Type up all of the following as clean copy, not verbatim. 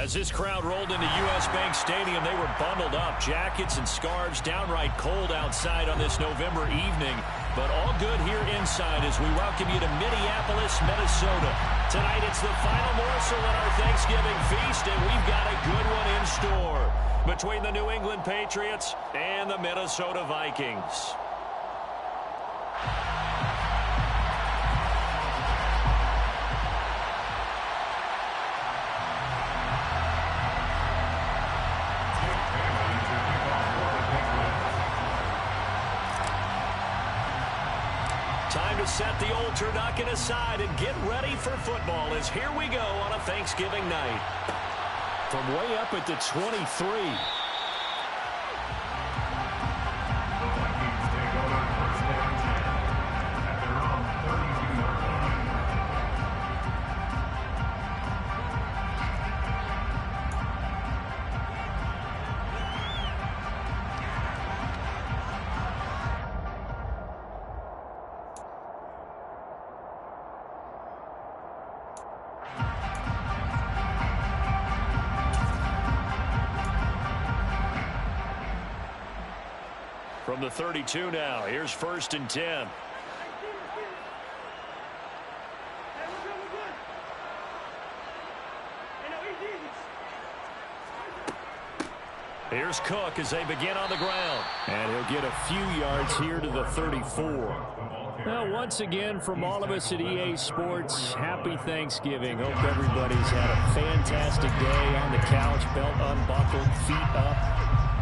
As this crowd rolled into U.S. Bank Stadium, they were bundled up, jackets and scarves, downright cold outside on this November evening. But all good here inside as we welcome you to Minneapolis, Minnesota. Tonight it's the final morsel in our Thanksgiving feast, and we've got a good one in store between the New England Patriots and the Minnesota Vikings. Time to set the old turducken aside and get ready for football as here we go on a Thanksgiving night. From way up at the 23. From the 32 now, here's 1st and 10. Here's Cook as they begin on the ground. And he'll get a few yards here to the 34. Well, once again, from all of us at EA Sports, happy Thanksgiving. Hope everybody's had a fantastic day on the couch, belt unbuckled, feet up.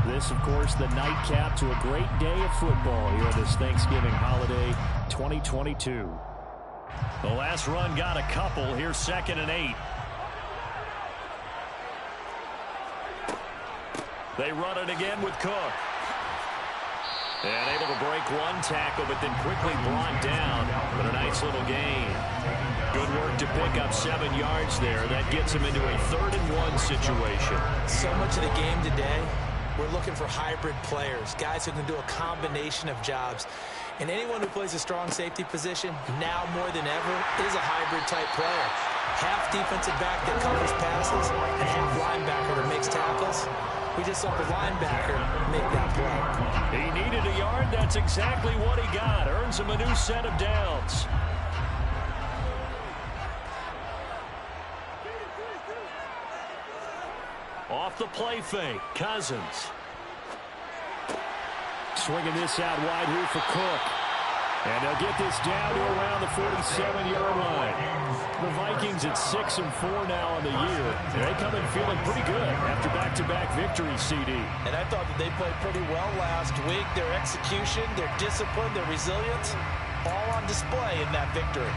This, of course, the nightcap to a great day of football here this Thanksgiving holiday 2022. The last run got a couple. Here's 2nd and 8. They run it again with Cook. And able to break one tackle, but then quickly brought down. But a nice little gain. Good work to pick up 7 yards there. That gets him into a 3rd and 1 situation. So much of the game today, we're looking for hybrid players, guys who can do a combination of jobs. And anyone who plays a strong safety position, now more than ever, is a hybrid-type player. Half defensive back that covers passes, and half linebacker that makes tackles. We just saw the linebacker make that play. He needed a yard. That's exactly what he got. Earns him a new set of downs. Off the play fake, Cousins. Swinging this out wide here for Cook. And they'll get this down to around the 47-yard line. The Vikings at 6-4 now on the year. They come in feeling pretty good after back-to-back victories, CD. And I thought that they played pretty well last week. Their execution, their discipline, their resilience, all on display in that victory.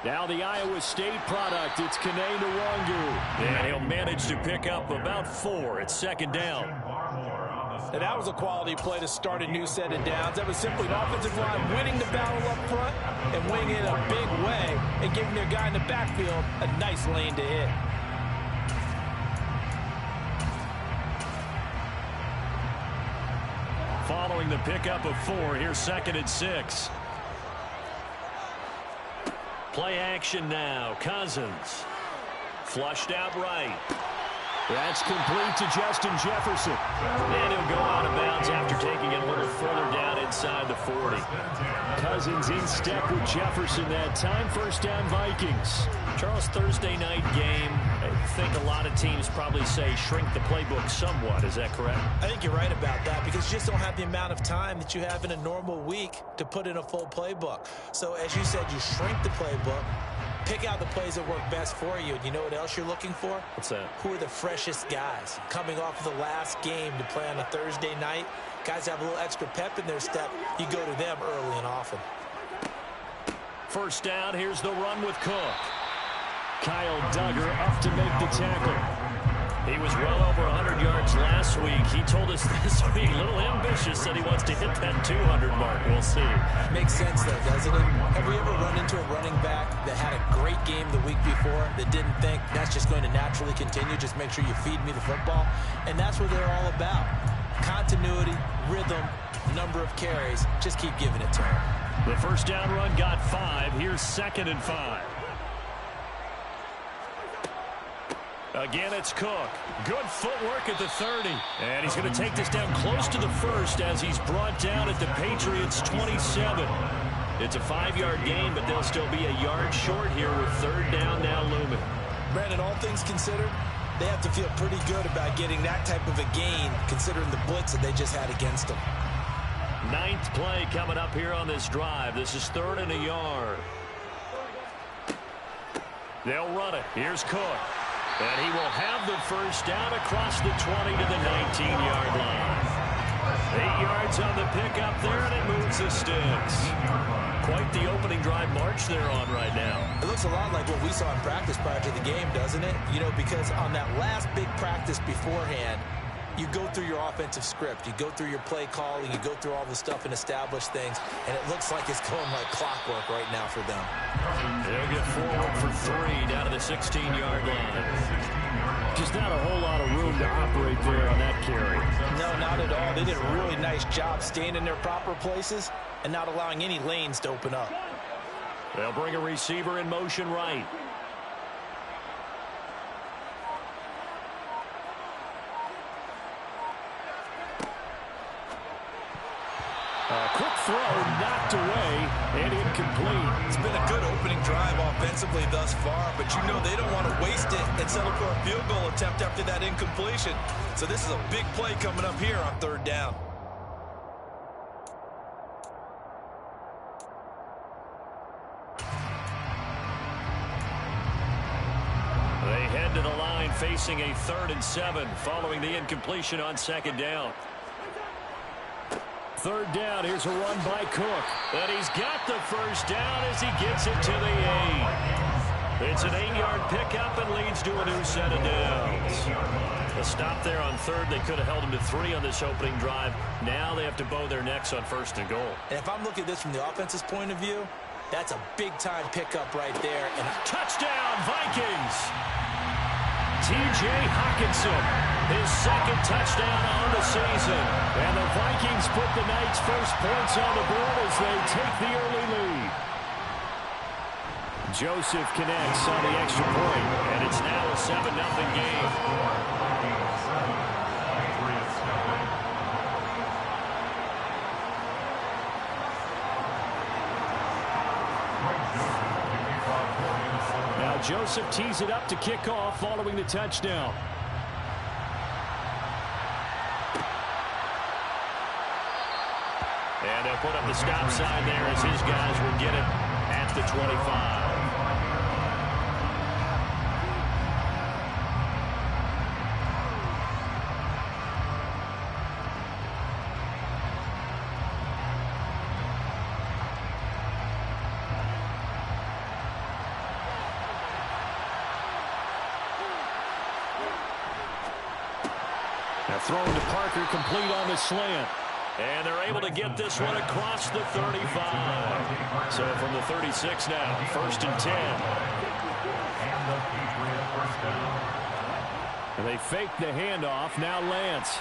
Now the Iowa State product, it's Kene Nwangu. And he'll manage to pick up about 4 at 2nd down. And that was a quality play to start a new set of downs. That was simply an offensive line winning the battle up front and winning it in a big way and giving their guy in the backfield a nice lane to hit. Following the pickup of 4, here's 2nd and 6. Play action now. Cousins. Flushed out right. That's complete to Justin Jefferson. And he'll go out of bounds after taking it a little further down inside the 40. Cousins in step with Jefferson that time. 1st down Vikings. Charles, Thursday night game. I think a lot of teams probably say shrink the playbook somewhat. Is that correct? I think you're right about that because you just don't have the amount of time that you have in a normal week to put in a full playbook. So as you said, you shrink the playbook. Pick out the plays that work best for you. And you know what else you're looking for? What's that? Who are the freshest guys? Coming off of the last game to play on a Thursday night, guys have a little extra pep in their step. You go to them early and often. 1st down, here's the run with Cook. Kyle Duggar up to make the tackle. He was well over 100 yards last week. He told us this week, a little ambitious Coach just said he wants to hit that 200 mark. We'll see. Makes sense, though, doesn't it? Have we ever run into a running back that had a great game the week before that didn't think that's just going to naturally continue? Just make sure you feed me the football. And that's what they're all about. Continuity, rhythm, number of carries. Just keep giving it to him. The first down run got 5. Here's 2nd and 5. Again, it's Cook. Good footwork at the 30. And he's going to take this down close to the first as he's brought down at the Patriots' 27. It's a 5-yard gain, but they'll still be a yard short here with 3rd down now looming. Brandon, all things considered, they have to feel pretty good about getting that type of a gain considering the blitz that they just had against them. 9th play coming up here on this drive. This is 3rd and a yard. They'll run it. Here's Cook. And he will have the first down across the 20 to the 19-yard line. 8 yards on the pickup there, and it moves the sticks. Quite the opening drive march they're on right now. It looks a lot like what we saw in practice prior to the game, doesn't it? You know, because on that last big practice beforehand, you go through your offensive script. You go through your play calling. You go through all the stuff and establish things. And it looks like it's going like clockwork right now for them. They'll get forward for 3 down to the 16-yard line. Just not a whole lot of room to operate there on that carry. No, not at all. They did a really nice job staying in their proper places and not allowing any lanes to open up. They'll bring a receiver in motion right. A quick throw knocked away and incomplete. It's been a good opening drive offensively thus far, but you know they don't want to waste it and settle for a field goal attempt after that incompletion. So this is a big play coming up here on 3rd down. They head to the line facing a 3rd and 7 following the incompletion on 2nd down. 3rd down, here's a run by Cook. And he's got the first down as he gets it to the 8. It's an 8-yard pickup and leads to a new set of downs. A stop there on 3rd. They could have held him to 3 on this opening drive. Now they have to bow their necks on 1st and goal. And if I'm looking at this from the offense's point of view, that's a big-time pickup right there. And touchdown, Vikings! T.J. Hockenson, his 2nd touchdown on the season. And the Vikings put the Knights' first points on the board as they take the early lead. Joseph connects on the extra point, and it's now a 7-0 game. Now Joseph tees it up to kick off following the touchdown. And they'll put up the stop sign there as his guys will get it at the 25. Now thrown to Parker, complete on the slant. And they're able to get this one across the 35. So from the 36 now, 1st and 10. And they fake the handoff. Now Lance.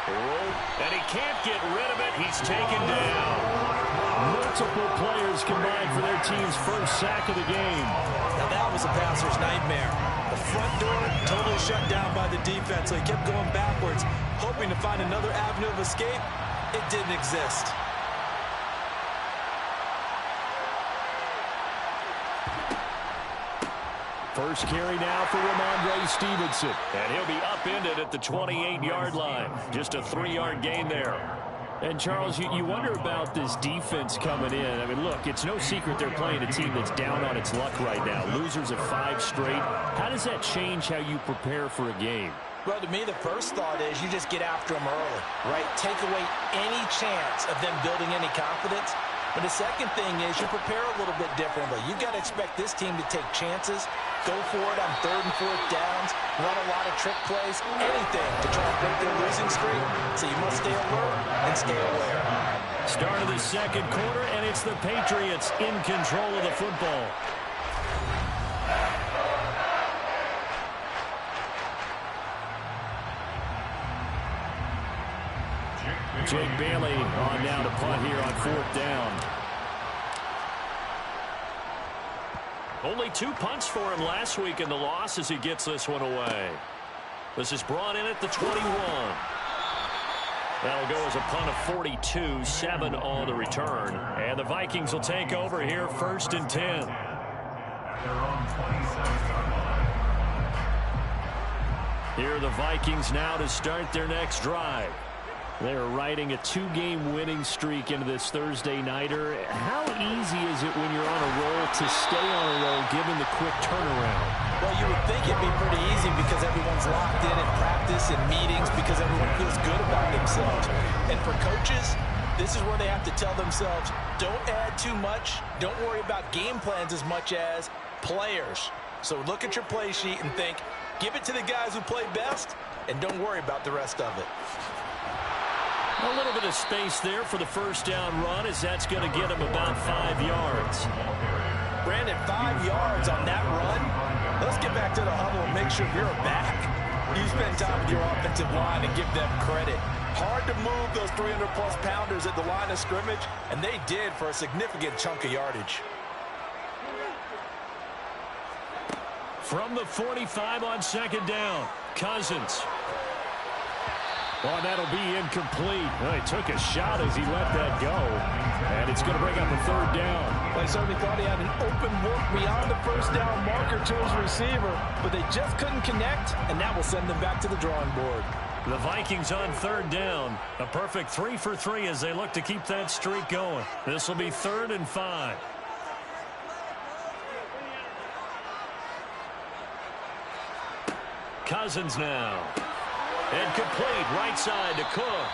And he can't get rid of it. He's taken down. Multiple players combined for their team's first sack of the game. Now that was a passer's nightmare. The front door totally shut down by the defense, so he kept going backwards, hoping to find another avenue of escape. It didn't exist. First carry now for Ramondre Stevenson. And he'll be upended at the 28-yard line. Just a 3-yard gain there. And, Charles, you wonder about this defense coming in. I mean, look, it's no secret they're playing a team that's down on its luck right now. Losers of 5 straight. How does that change how you prepare for a game? Well, to me, the first thought is you just get after them early, right? Take away any chance of them building any confidence. But the second thing is you prepare a little bit differently. You've got to expect this team to take chances Go for it on 3rd and 4th downs. Run a lot of trick plays. Anything to try to break their losing streak. So you must stay alert and stay aware. Start of the second quarter, and it's the Patriots in control of the football. Jake Bailey on now to punt here on 4th down. Only 2 punts for him last week in the loss as he gets this one away. This is brought in at the 21. That'll go as a punt of 42, 7 on the return. And the Vikings will take over here 1st and 10. Here are the Vikings now to start their next drive. They're riding a 2-game winning streak into this Thursday nighter. How easy is it when you're on a roll to stay on a roll given the quick turnaround? Well, you would think it'd be pretty easy because everyone's locked in practice and meetings because everyone feels good about themselves. And for coaches, this is where they have to tell themselves, don't add too much. Don't worry about game plans as much as players. So look at your play sheet and think, give it to the guys who play best, and don't worry about the rest of it. A little bit of space there for the first down run as that's going to get him about 5 yards. Brandon, 5 yards on that run. Let's get back to the huddle and make sure you're back. You spend time with your offensive line and give them credit. Hard to move those 300-plus pounders at the line of scrimmage, and they did for a significant chunk of yardage. From the 45 on 2nd down, Cousins. Well, that'll be incomplete. Well, he took a shot as he let that go. And it's going to bring up a 3rd down. They certainly thought he had an open look beyond the first down marker to his receiver, but they just couldn't connect, and that will send them back to the drawing board. The Vikings on 3rd down. A perfect 3 for 3 as they look to keep that streak going. This will be 3rd and 5. Cousins now. And complete right side to Cook.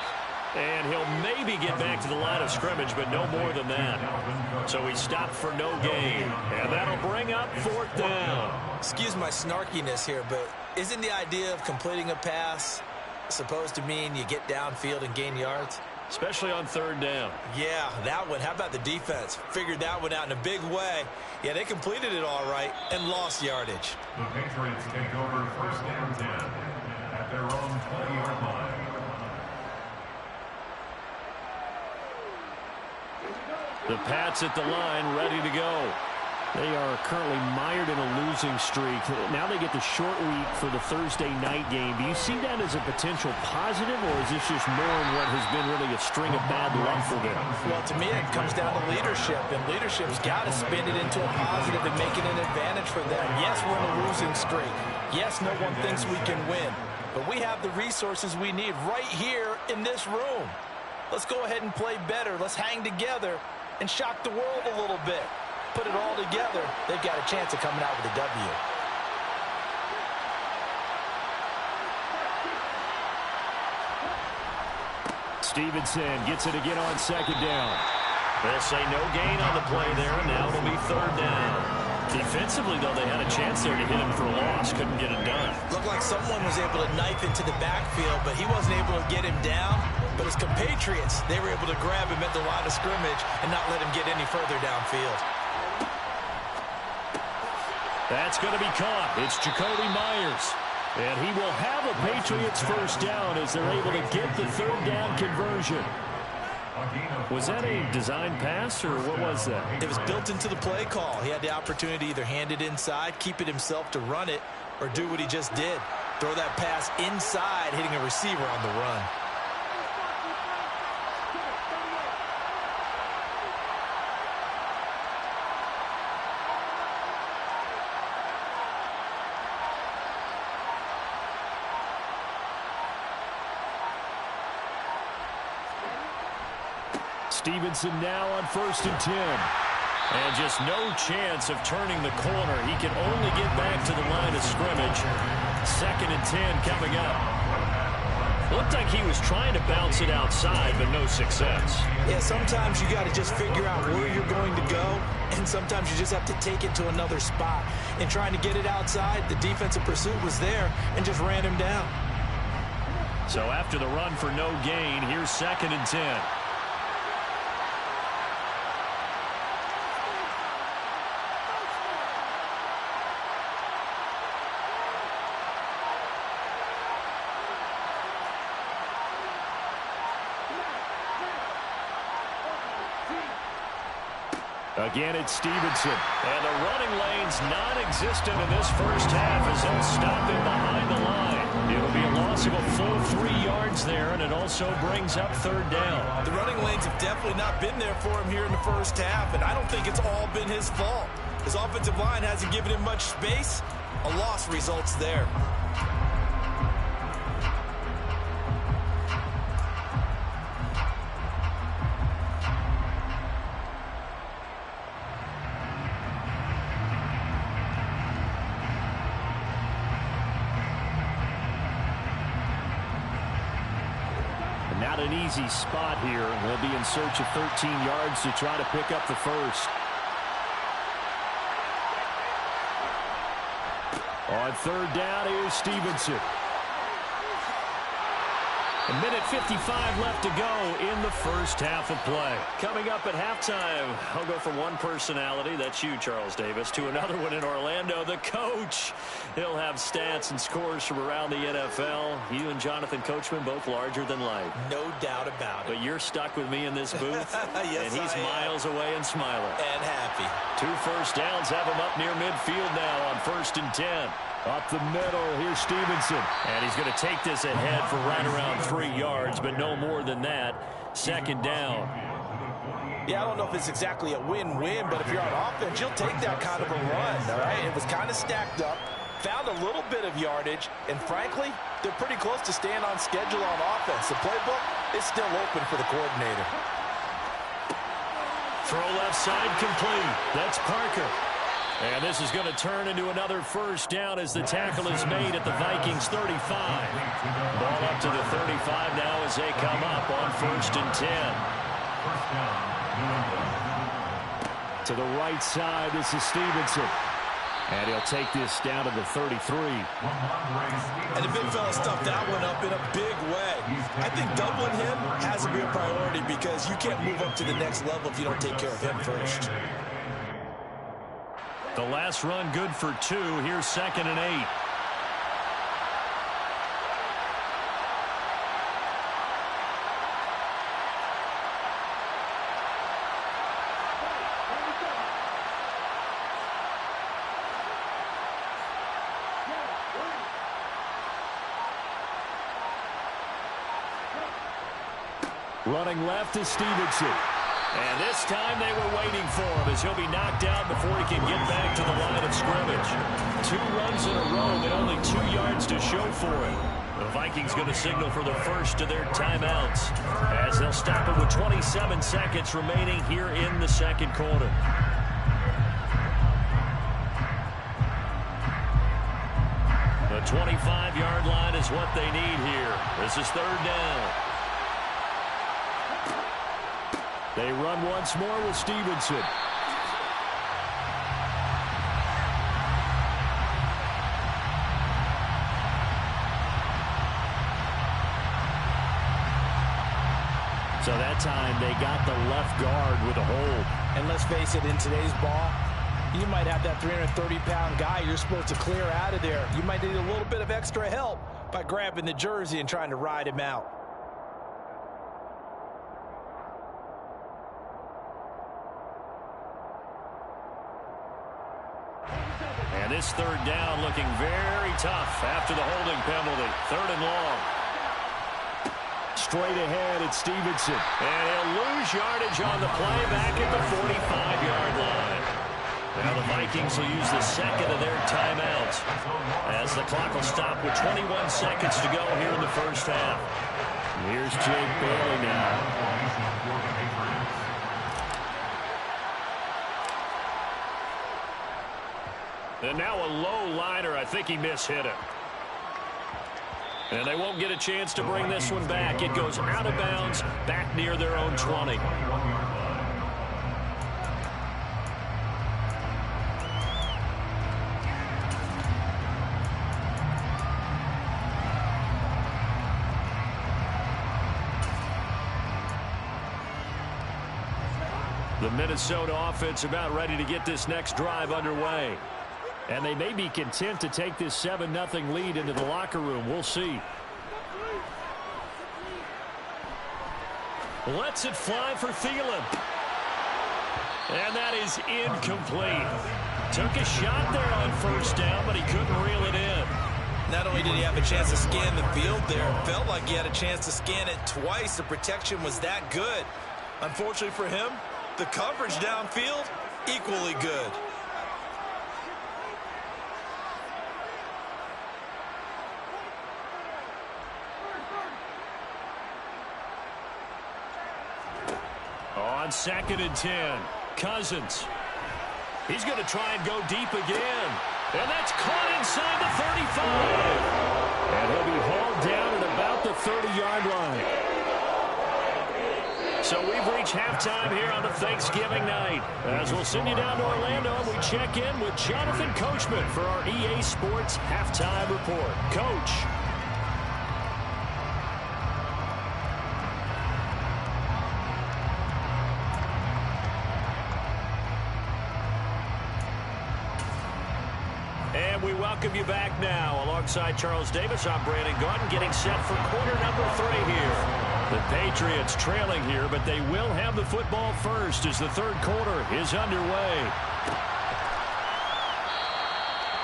And he'll maybe get back to the line of scrimmage, but no more than that. So he stopped for no gain. And that'll bring up 4th down. Excuse my snarkiness here, but isn't the idea of completing a pass supposed to mean you get downfield and gain yards? Especially on 3rd down. Yeah, that one. How about the defense? Figured that one out in a big way. Yeah, they completed it all right and lost yardage. The Patriots take over 1st and 10 at their own 20-yard line. The Pats at the line, ready to go. They are currently mired in a losing streak. Now they get the short week for the Thursday night game. Do you see that as a potential positive, or is this just more in what has been really a string of bad luck for them? Well, to me, it comes down to leadership, and leadership's got to spin it into a positive and make it an advantage for them. Yes, we're in a losing streak. Yes, no one thinks we can win, but we have the resources we need right here in this room. Let's go ahead and play better. Let's hang together and shock the world a little bit. Put it all together, they've got a chance of coming out with a W. Stevenson gets it again on 2nd down. They'll say no gain on the play there, and now it'll be 3rd down. Defensively, though, they had a chance there to hit him for a loss. Couldn't get it done. Looked like someone was able to knife into the backfield, but he wasn't able to get him down. But his compatriots, they were able to grab him at the line of scrimmage and not let him get any further downfield. That's going to be caught. It's Jacoby Myers. And he will have a Patriots 1st down as they're able to get the 3rd down conversion. Was that a design pass, or what was that? It was built into the play call. He had the opportunity to either hand it inside, keep it himself to run it, or do what he just did. Throw that pass inside, hitting a receiver on the run. Stevenson now on 1st and 10. And just no chance of turning the corner. He can only get back to the line of scrimmage. 2nd and 10 coming up. Looked like he was trying to bounce it outside, but no success. Yeah, sometimes you got to just figure out where you're going to go, and sometimes you just have to take it to another spot. And trying to get it outside, the defensive pursuit was there and just ran him down. So after the run for no gain, here's 2nd and 10. Again, it's Stevenson. And the running lane's non-existent in this first half as they'll stop him behind the line. It'll be a loss of a full 3 yards there, and it also brings up 3rd down. The running lanes have definitely not been there for him here in the first half, and I don't think it's all been his fault. His offensive line hasn't given him much space. A loss results there. Not an easy spot here. They'll be in search of 13 yards to try to pick up the first. On 3rd down, here's Stevenson. A minute 55 left to go in the first half of play. Coming up at halftime, I'll go from one personality, that's you, Charles Davis, to another one in Orlando, the coach. He'll have stats and scores from around the NFL. You and Jonathan Coachman both larger than life. No doubt about it. But you're stuck with me in this booth, yes, and he's miles away and smiling. And happy. 2 first downs have him up near midfield now on 1st and 10. Up the middle, here's Stevenson. And he's going to take this ahead for right around 3 yards, but no more than that. 2nd down. Yeah, I don't know if it's exactly a win-win, but if you're on offense, you'll take that kind of a run, all right? It was kind of stacked up, found a little bit of yardage, and frankly, they're pretty close to staying on schedule on offense. The playbook is still open for the coordinator. Throw left side complete. That's Parker. And this is going to turn into another first down as the tackle is made at the Vikings 35. Ball up to the 35 now as they come up on 1st and 10. To the right side, this is Stevenson. And he'll take this down to the 33. And the big fella stuffed that one up in a big way. I think doubling him has to be a priority because you can't move up to the next level if you don't take care of him first. The last run good for 2. Here's 2nd and 8. Running left is Stevenson. And this time they were waiting for him as he'll be knocked out before he can get back to the line of scrimmage. 2 runs in a row, but only 2 yards to show for it. The Vikings going to signal for the first of their timeouts as they'll stop it with 27 seconds remaining here in the 2nd quarter. The 25-yard line is what they need here. This is 3rd down. They run once more with Stevenson. So that time they got the left guard with a hold. And let's face it, in today's ball, you might have that 330-pound guy you're supposed to clear out of there. You might need a little bit of extra help by grabbing the jersey and trying to ride him out. And this 3rd down looking very tough after the holding penalty. 3rd and long. Straight ahead, it's Stevenson. And he'll lose yardage on the play back at the 45-yard line. Now the Vikings will use the 2nd of their timeouts as the clock will stop with 21 seconds to go here in the first half. Here's Jake Bailey now. And now a low liner. I think he mishit it. And they won't get a chance to bring this one back. It goes out of bounds, back near their own 20. The Minnesota offense about ready to get this next drive underway. And they may be content to take this 7-0 lead into the locker room. We'll see. Lets it fly for Thielen. And that is incomplete. Took a shot there on first down, but he couldn't reel it in. Not only did he have a chance to scan the field there, it felt like he had a chance to scan it twice. The protection was that good. Unfortunately for him, the coverage downfield, equally good. On 2nd and 10, Cousins. He's going to try and go deep again. And that's caught inside the 35. And he'll be hauled down at about the 30-yard line. So we've reached halftime here on the Thanksgiving night. As we'll send you down to Orlando, we check in with Jonathan Coachman for our EA Sports Halftime Report. Coach. And we welcome you back now. Alongside Charles Davis, I'm Brandon Gaudin, getting set for quarter number 3 here. The Patriots trailing here, but they will have the football first as the third quarter is underway.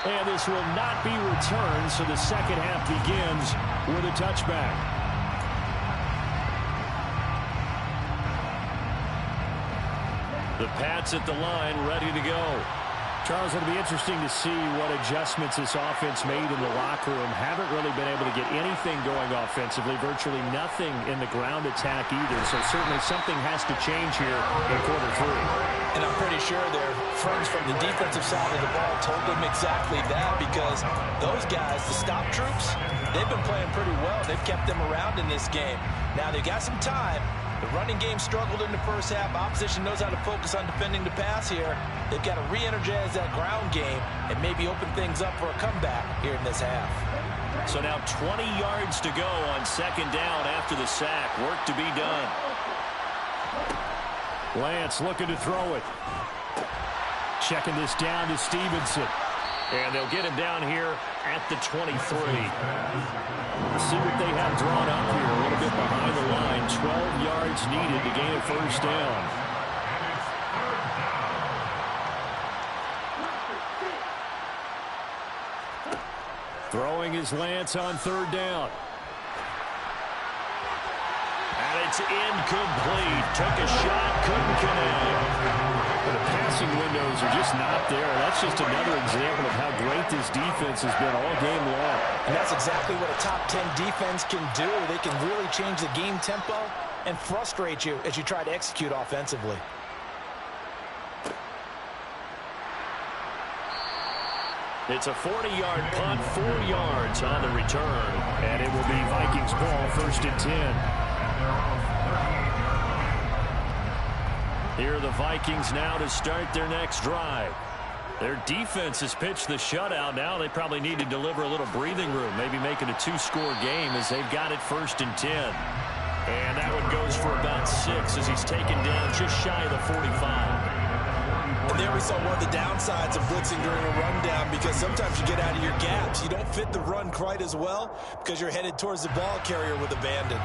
And this will not be returned, so the second half begins with a touchback. The Pats at the line, ready to go. Charles, it'll be interesting to see what adjustments this offense made in the locker room. Haven't really been able to get anything going offensively, virtually nothing in the ground attack either. So certainly something has to change here in quarter 3. And I'm pretty sure their friends from the defensive side of the ball told them exactly that, because those guys, the stop troops, they've been playing pretty well. They've kept them around in this game. Now they got some time. The running game struggled in the first half. Opposition knows how to focus on defending the pass here. They've got to re-energize that ground game and maybe open things up for a comeback here in this half. So now 20 yards to go on 2nd down after the sack. Work to be done. Lance looking to throw it. Checking this down to Stevenson. And they'll get him down here at the 23. See what they have drawn up here. A little bit behind the line. 12 yards needed to gain a first down. Throwing is Lance on 3rd down. And it's incomplete. Took a shot, couldn't connect. The passing windows are just not there. That's just another example of how great this defense has been all game long. And that's exactly what a top 10 defense can do. They can really change the game tempo and frustrate you as you try to execute offensively. It's a 40-yard punt, 4 yards on the return. And it will be Vikings ball, 1st and 10. Here are the Vikings now to start their next drive. Their defense has pitched the shutout. Now they probably need to deliver a little breathing room, maybe make it a 2-score game as they've got it 1st and 10. And that one goes for about 6 as he's taken down just shy of the 45. And there we saw one of the downsides of blitzing during a rundown, because sometimes you get out of your gaps. You don't fit the run quite as well because you're headed towards the ball carrier with abandon.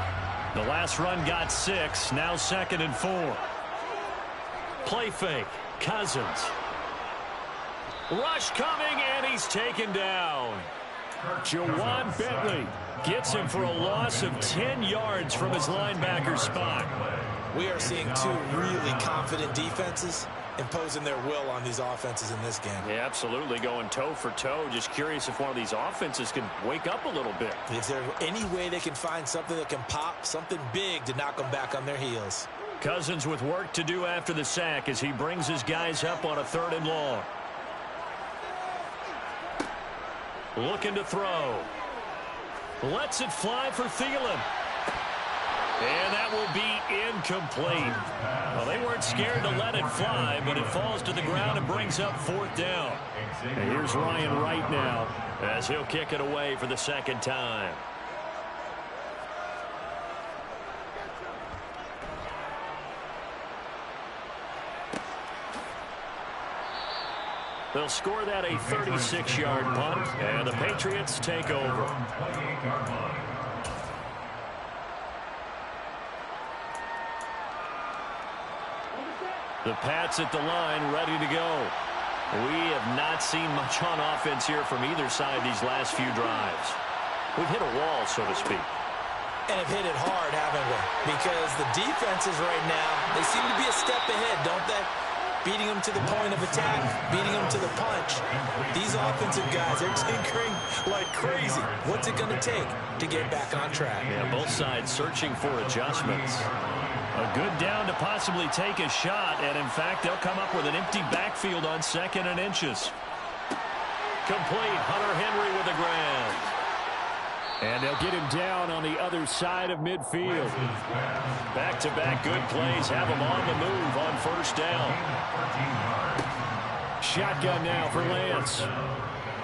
The last run got 6. Now 2nd and 4. Play fake. Cousins. Rush coming, and he's taken down. Jawan Bentley gets him for a loss of 10 yards from his linebacker spot. We are seeing 2 really confident defenses imposing their will on these offenses in this game. Yeah, absolutely, going toe for toe. Just curious if one of these offenses can wake up a little bit. Is there any way they can find something that can pop, something big to knock them back on their heels? Cousins with work to do after the sack as he brings his guys up on a 3rd and long. Looking to throw. Lets it fly for Thielen. And that will be incomplete. Well, they weren't scared to let it fly, but it falls to the ground and brings up 4th down. And here's Ryan right now as he'll kick it away for the 2nd time. They'll score that a 36-yard punt, and the Patriots take over. The Pats at the line, ready to go. We have not seen much on offense here from either side these last few drives. We've hit a wall, so to speak. And have hit it hard, haven't we? Because the defenses right now, they seem to be a step ahead, don't they? Beating them to the point of attack, beating them to the punch. These offensive guys, they're tinkering like crazy. What's it going to take to get back on track? Yeah, both sides searching for adjustments. A good down to possibly take a shot, and in fact, they'll come up with an empty backfield on 2nd and inches. Complete. Hunter Henry with the grab. And they'll get him down on the other side of midfield. Back-to-back good plays have him on the move on 1st down. Shotgun now for Lance.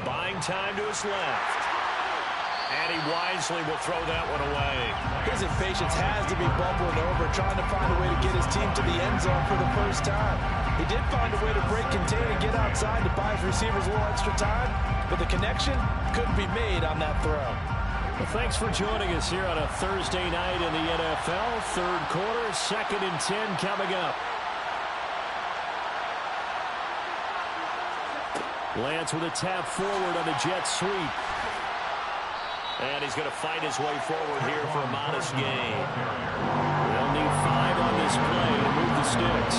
Buying time to his left. And he wisely will throw that one away. His impatience has to be bubbling over, trying to find a way to get his team to the end zone for the first time. He did find a way to break contain and get outside to buy his receivers a little extra time, but the connection couldn't be made on that throw. Well, thanks for joining us here on a Thursday night in the NFL. 3rd quarter, 2nd and 10 coming up. Lance with a tap forward on the jet sweep. And he's going to fight his way forward here for a modest gain. They'll need 5 on this play to move the sticks.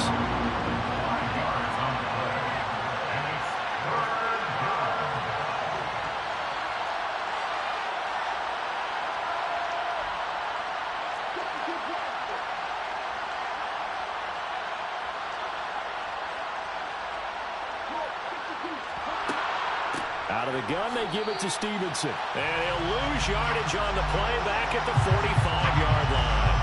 Out of the gun, they give it to Stevenson. And he'll lose yardage on the play back at the 45-yard line.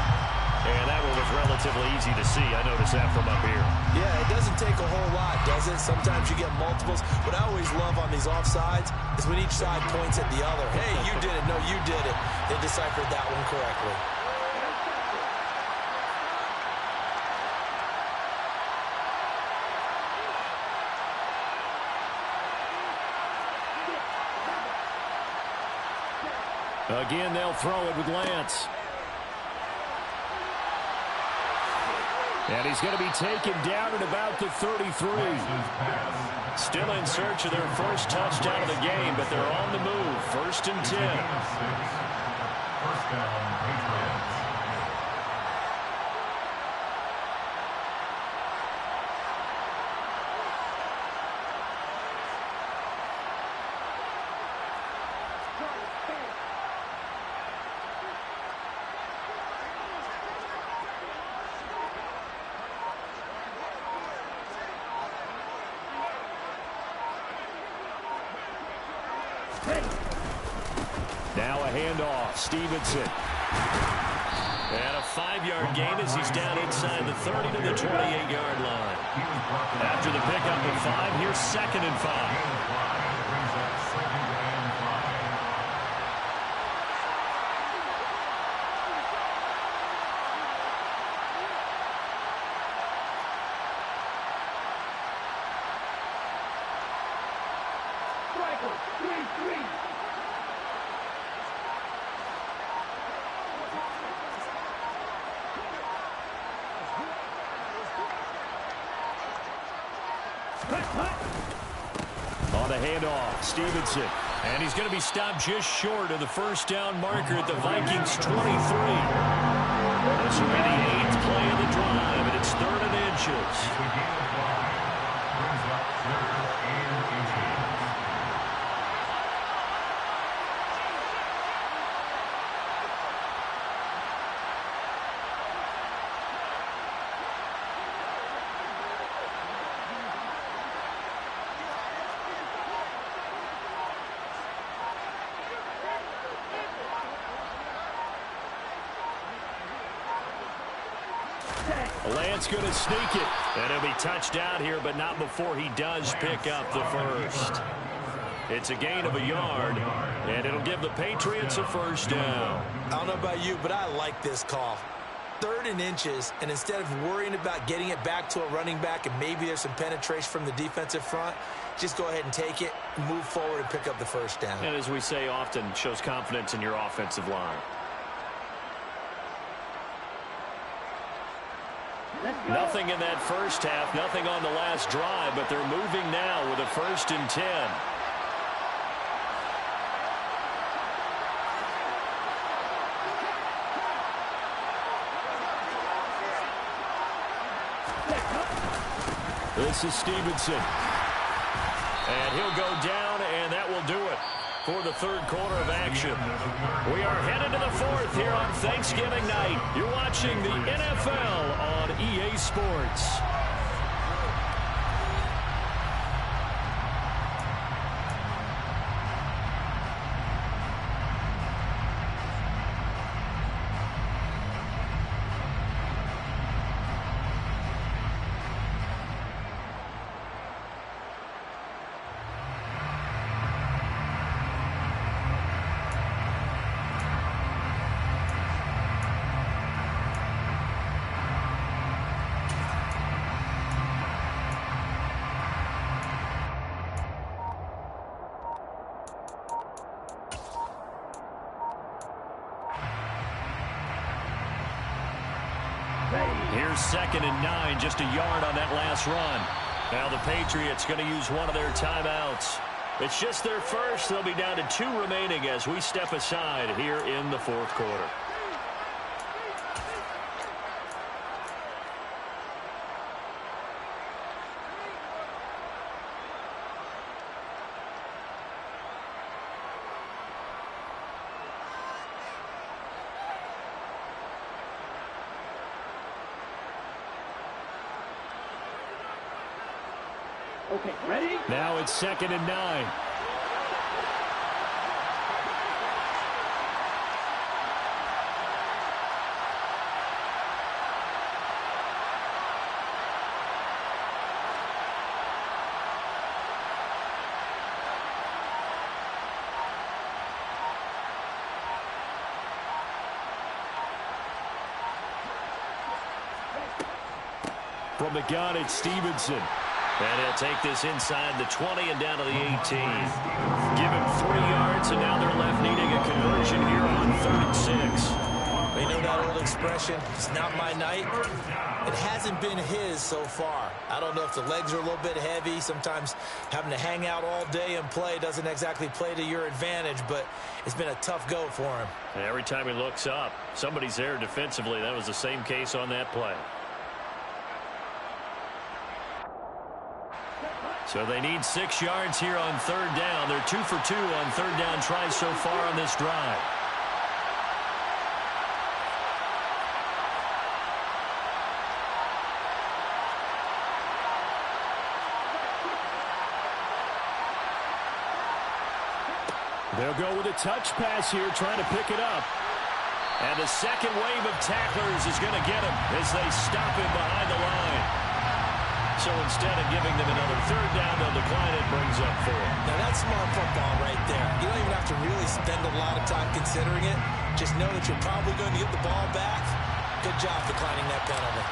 And that one was relatively easy to see. I noticed that from up here. Yeah, it doesn't take a whole lot, does it? Sometimes you get multiples. What I always love on these offsides is when each side points at the other. Hey, you did it. No, you did it. They deciphered that one correctly. Again, they'll throw it with Lance. And he's going to be taken down at about the 33. Still in search of their first touchdown of the game, but they're on the move. 1st and 10. 1st down, Patriots. Now a handoff. Stevenson. And a 5-yard gain as he's down inside the 30 to the 28-yard line. After the pickup of 5, here's 2nd and 5. On the handoff, Stevenson. And he's going to be stopped just short of the 1st down marker at the Vikings 23. This will be the 8th play of the drive, and it's 3rd and inches. Lance going to sneak it. And he'll be touched out here, but not before he does pick up the first. It's a gain of a yard, and it'll give the Patriots a first down. I don't know about you, but I like this call. 3rd and inches, and instead of worrying about getting it back to a running back and maybe there's some penetration from the defensive front, just go ahead and take it, move forward, and pick up the first down. And as we say often, shows confidence in your offensive line. Nothing in that first half, nothing on the last drive, but they're moving now with a 1st and 10. This is Stevenson. And he'll go down, and that will do it for the 3rd quarter of action. We are headed to the 4th here on Thanksgiving night. You're watching the NFL on EA Sports. Here's 2nd and 9, just a yard on that last run. Now the Patriots going to use one of their timeouts. It's just their first. They'll be down to 2 remaining as we step aside here in the 4th quarter. Okay, ready? Now it's 2nd and 9. From the gun, it's Stevenson. And he'll take this inside the 20 and down to the 18. Give him 3 yards, and now they're left needing a conversion here on 3rd and 6. You know that old expression, it's not my night? It hasn't been his so far. I don't know if the legs are a little bit heavy. Sometimes having to hang out all day and play doesn't exactly play to your advantage, but it's been a tough go for him. And every time he looks up, somebody's there defensively. That was the same case on that play. So they need 6 yards here on 3rd down. They're 2 for 2 on 3rd down tries so far on this drive. They'll go with a touch pass here, trying to pick it up. And the second wave of tacklers is going to get him as they stop him behind the line. So instead of giving them another 3rd down, they'll decline it, brings up 4. Now that's smart football right there. You don't even have to really spend a lot of time considering it. Just know that you're probably going to get the ball back. Good job declining that penalty.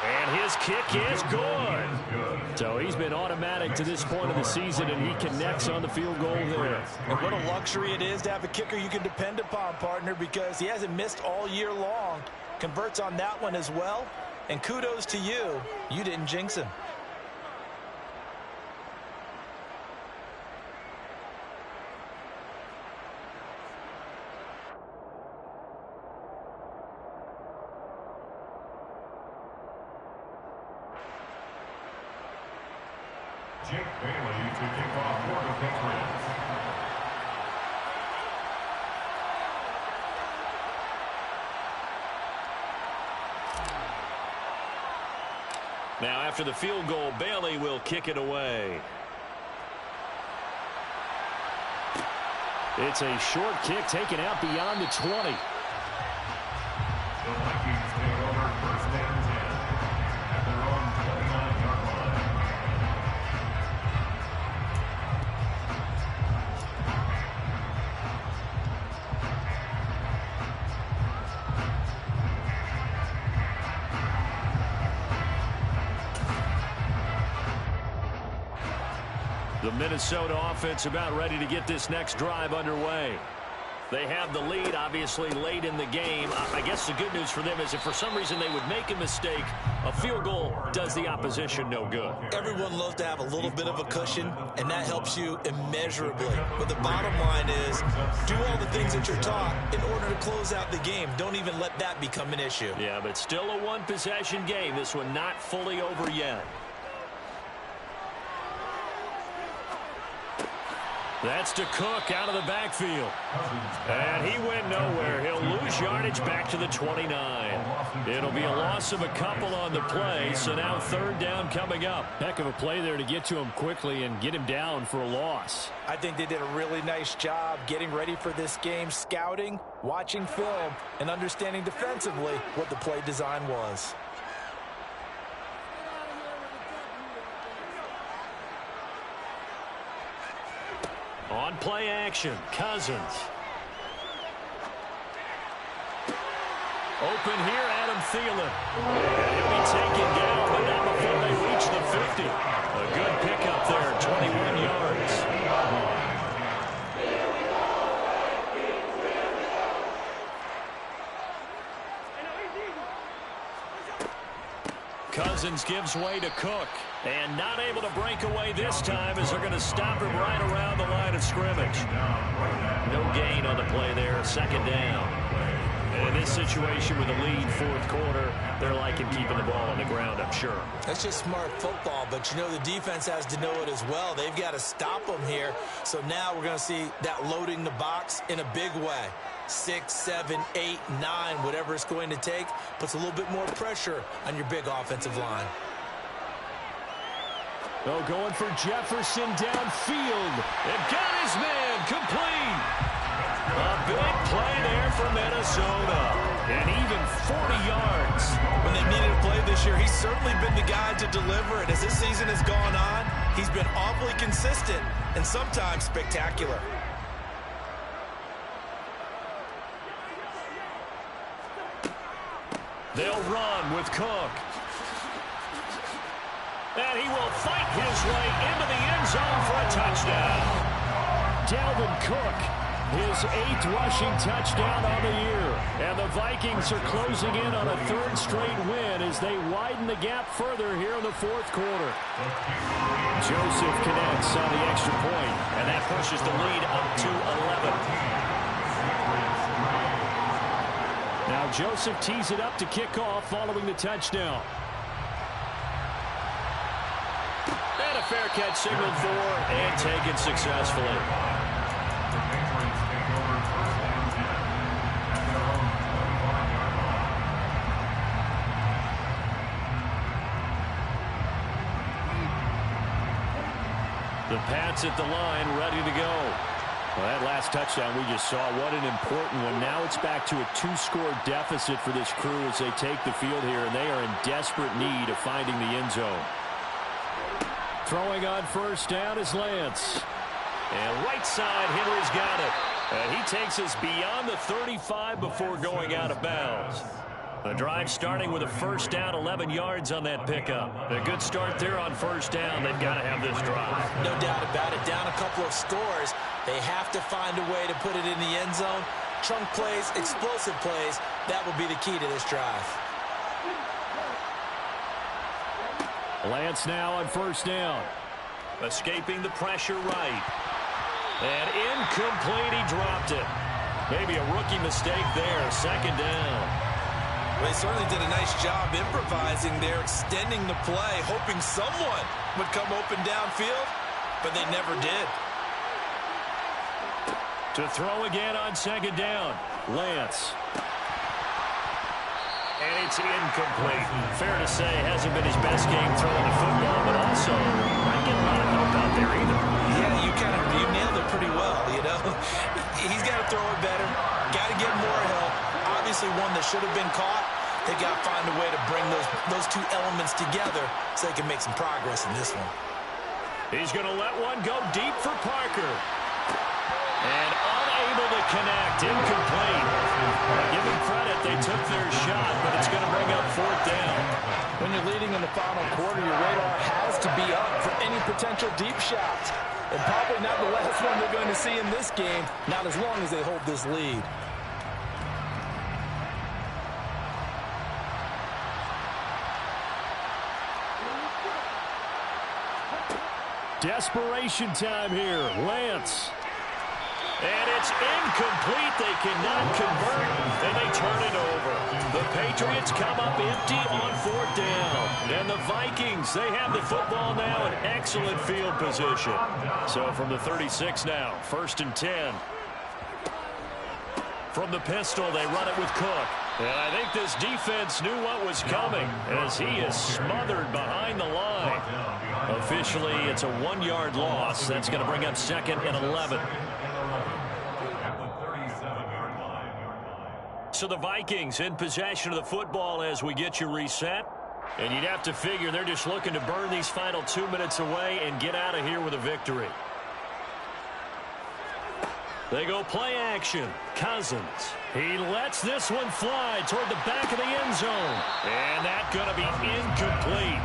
And his kick is good. So he's been automatic to this point of the season, and he connects on the field goal there. And what a luxury it is to have a kicker you can depend upon, partner, because he hasn't missed all year long. Converts on that one as well. And kudos to you. You didn't jinx him. Jake Bailey to kick off for the Patriots. Now after the field goal, Bailey will kick it away. It's a short kick taken out beyond the 20. The Minnesota offense about ready to get this next drive underway. They have the lead, obviously, late in the game. I guess the good news for them is if for some reason they would make a mistake, a field goal does the opposition no good. Everyone loves to have a little bit of a cushion, and that helps you immeasurably. But the bottom line is, do all the things that you're taught in order to close out the game. Don't even let that become an issue. Yeah, but still a one-possession game. This one not fully over yet. That's to Cook out of the backfield. And he went nowhere. He'll lose yardage back to the 29. It'll be a loss of a couple on the play, so now third down coming up. Heck of a play there to get to him quickly and get him down for a loss. I think they did a really nice job getting ready for this game, scouting, watching film, and understanding defensively what the play design was. On play action, Cousins. Open here, Adam Thielen. And he'll be taken down, but not before they reach the 50. A good pickup there, 21 yards. Cousins gives way to Cook. And not able to break away this time as they're going to stop him right around the line of scrimmage. No gain on the play there, second down. And in this situation with a lead fourth quarter, they're liking keeping the ball on the ground, I'm sure. That's just smart football, but you know the defense has to know it as well. They've got to stop them here. So now we're going to see that loading the box in a big way. 6, 7, 8, 9, whatever it's going to take, puts a little bit more pressure on your big offensive line. Oh, going for Jefferson downfield. And got his man complete. A big play there for Minnesota. And even 40 yards. When they needed a play this year, he's certainly been the guy to deliver it. As this season has gone on, he's been awfully consistent and sometimes spectacular. They'll run with Cook. And he will fight his way into the end zone for a touchdown. Dalvin Cook, his 8th rushing touchdown on the year. And the Vikings are closing in on a third straight win as they widen the gap further here in the fourth quarter. Joseph connects on the extra point, and that pushes the lead up to 11. Now Joseph tees it up to kick off following the touchdown. And a fair catch signaled for and taken successfully. The Pats at the line, ready to go. Well, that last touchdown we just saw, what an important one. Now it's back to a 2-score deficit for this crew as they take the field here, and they are in desperate need of finding the end zone. Throwing on first down is Lance. And right side, Henry's got it. And he takes us beyond the 35 before going out of bounds. The drive starting with a first down, 11 yards on that pickup. A good start there on first down. They've got to have this drive. No doubt about it. Down a couple of scores. They have to find a way to put it in the end zone. Chunk plays, explosive plays. That will be the key to this drive. Lance now on first down. Escaping the pressure right. And incomplete, he dropped it. Maybe a rookie mistake there, second down. They certainly did a nice job improvising there, extending the play, hoping someone would come open downfield, but they never did. To throw again on second down, Lance. And it's incomplete. Fair to say, hasn't been his best game throwing the football, but also not getting a lot of help out there either. Yeah, you nailed it pretty well, you know. He's got to throw it better, got to get more help. Obviously one that should have been caught. They got to find a way to bring those two elements together so they can make some progress in this one. He's going to let one go deep for Parker. And unable to connect, incomplete. Give them credit, they took their shot, but it's going to bring up fourth down. When you're leading in the final quarter, your radar has to be up for any potential deep shot. And probably not the last one they're going to see in this game, not as long as they hold this lead. Desperation time here. Lance. And it's incomplete. They cannot convert, and they turn it over. The Patriots come up empty on 4th down. And the Vikings, they have the football now in excellent field position. So from the 36 now, 1st and 10. From the pistol, they run it with Cook. And I think this defense knew what was coming as he is smothered behind the line. Officially, it's a 1-yard loss. That's going to bring up 2nd and 11. So the Vikings in possession of the football as we get you reset. And you'd have to figure they're just looking to burn these final 2 minutes away and get out of here with a victory. They go play action. Cousins. He lets this one fly toward the back of the end zone. And that's going to be incomplete.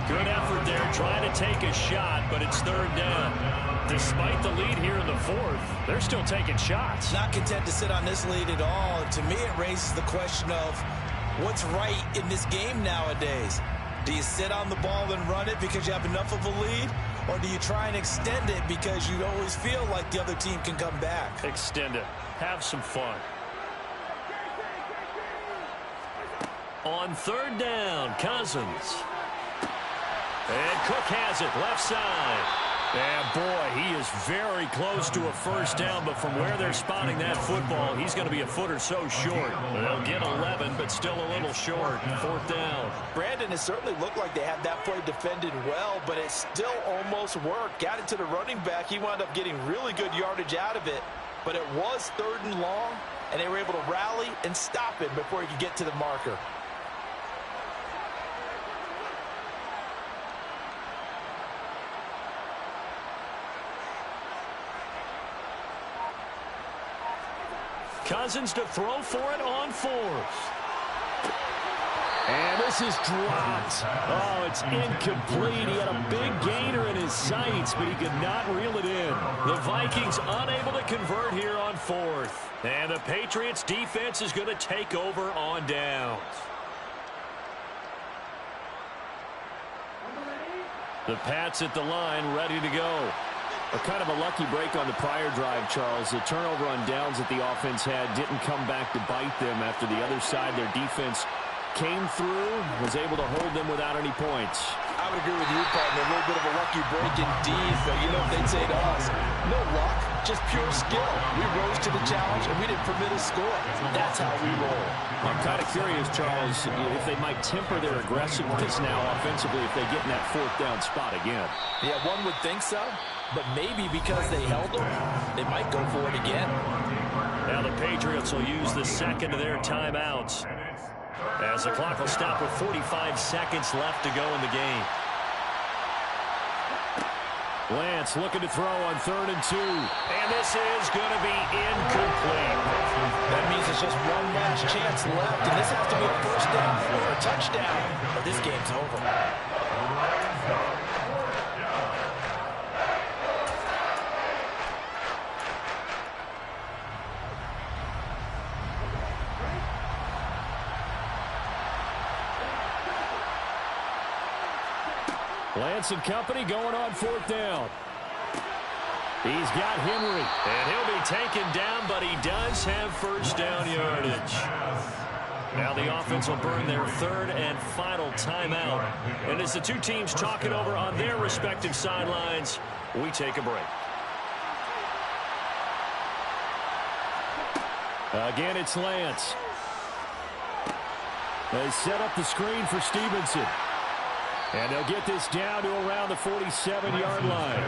Good effort there trying to take a shot, but it's 3rd down. Despite the lead here in the 4th, they're still taking shots. Not content to sit on this lead at all. And to me, it raises the question of what's right in this game nowadays. Do you sit on the ball and run it because you have enough of a lead? Or do you try and extend it because you always feel like the other team can come back? Extend it. Have some fun. On 3rd down, Cousins. And Cook has it, left side. And boy, he is very close to a 1st down, but from where they're spotting that football, he's going to be a foot or so short. They'll get 11, but still a little short. 4th down. Brandon, it certainly looked like they had that play defended well, but it still almost worked. Got it to the running back. He wound up getting really good yardage out of it, but it was 3rd and long, and they were able to rally and stop it before he could get to the marker. Cousins to throw for it on 4th. And this is dropped. Oh, it's incomplete. He had a big gainer in his sights, but he could not reel it in. The Vikings unable to convert here on 4th. And the Patriots defense is going to take over on downs. The Pats at the line, ready to go. A kind of a lucky break on the prior drive, Charles. The turnover on downs that the offense had didn't come back to bite them after the other side. Their defense came through, was able to hold them without any points. I would agree with you, partner. A little bit of a lucky break indeed, but you know what they'd say to us? No luck, just pure skill. We rose to the challenge, and we didn't permit a score. That's how we roll. I'm kind of curious, Charles, if they might temper their aggressiveness now offensively if they get in that 4th down spot again. Yeah, one would think so, but maybe because they held them, they might go for it again. Now the Patriots will use the 2nd of their timeouts, as the clock will stop with 45 seconds left to go in the game. Lance looking to throw on 3rd and 2. And this is going to be incomplete. That means it's just one last chance left, and this has to be a 1st down or a touchdown, or this game's over. Lance and company going on 4th down. He's got Henry, and he'll be taken down, but he does have 1st down yardage. Now the offense will burn their 3rd and final timeout. And as the two teams talk it over on their respective sidelines, we take a break. Again, it's Lance. They set up the screen for Stevenson. And they'll get this down to around the 47-yard line.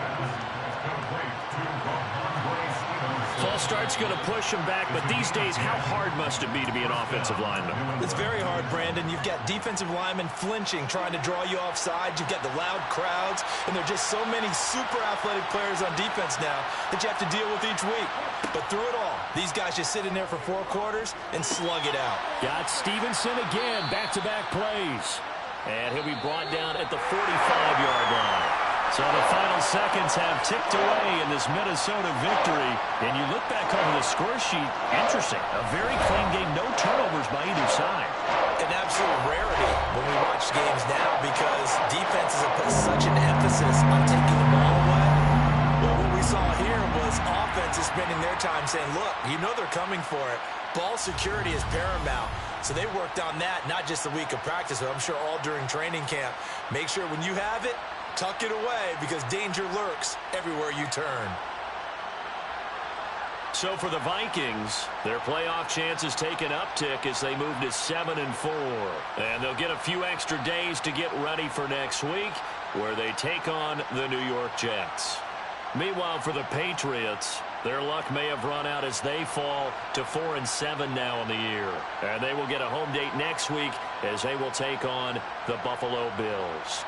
False start's going to push him back, but these days, how hard must it be to be an offensive lineman? It's very hard, Brandon. You've got defensive linemen flinching, trying to draw you off sides. You've got the loud crowds, and there are just so many super athletic players on defense now that you have to deal with each week. But through it all, these guys just sit in there for 4 quarters and slug it out. Got Stevenson again, back-to-back plays. And he'll be brought down at the 45-yard line. So the final seconds have ticked away in this Minnesota victory. And you look back over the score sheet, interesting. A very clean game, no turnovers by either side. An absolute rarity when we watch games now because defenses have put such an emphasis on taking the ball away. Well, what we saw here was offenses spending their time saying, look, you know they're coming for it. Ball security is paramount. So they worked on that not just the week of practice, but I'm sure all during training camp. Make sure when you have it, tuck it away because danger lurks everywhere you turn. So for the Vikings, their playoff chances take an uptick as they move to 7-4. And they'll get a few extra days to get ready for next week, where they take on the New York Jets. Meanwhile, for the Patriots, their luck may have run out as they fall to 4-7 now in the year. And they will get a home date next week as they will take on the Buffalo Bills.